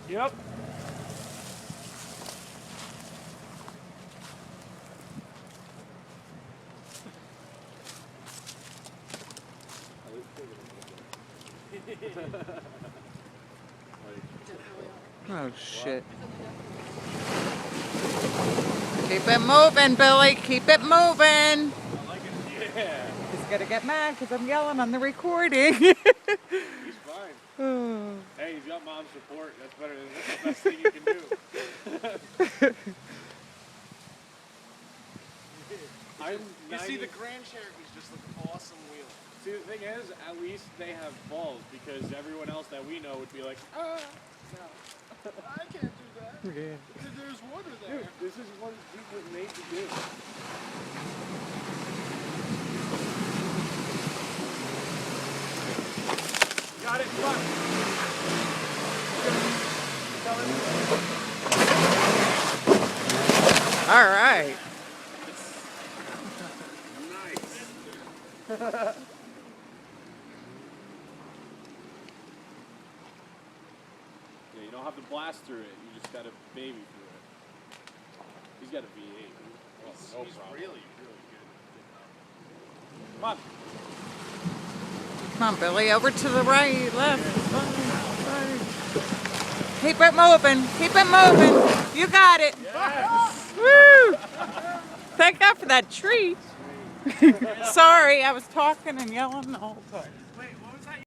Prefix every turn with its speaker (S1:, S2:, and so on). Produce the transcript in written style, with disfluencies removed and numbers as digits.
S1: Yep.
S2: Oh, shit. Keep it moving, Billy. Keep it moving.
S1: I like it. Yeah.
S2: He's going to get mad because I'm yelling on the recording.
S1: He's fine. Hey, he's got mom's support. That's better than the best thing you can do.
S3: You see, the Grand Cherokees just look awesome wheeling.
S1: See, the thing is, at least they have balls, because everyone else that we know would be like,
S3: No, I can't do that.
S2: Yeah.
S3: There's water there.
S1: dude, this is what Jeep was made to do. Got it, come on.
S2: All right.
S1: Nice. Yeah, you don't have to blast through it. You just got to baby through it. He's got a V8. Oh, no
S3: He's
S1: problem.
S3: really, really good.
S1: Come on.
S2: Come on, Billy. Over to the right, left, right. Keep it moving. Keep it moving. You got it.
S1: Yes.
S2: Woo! Thank God for that tree. Sorry, I was talking and yelling the whole time.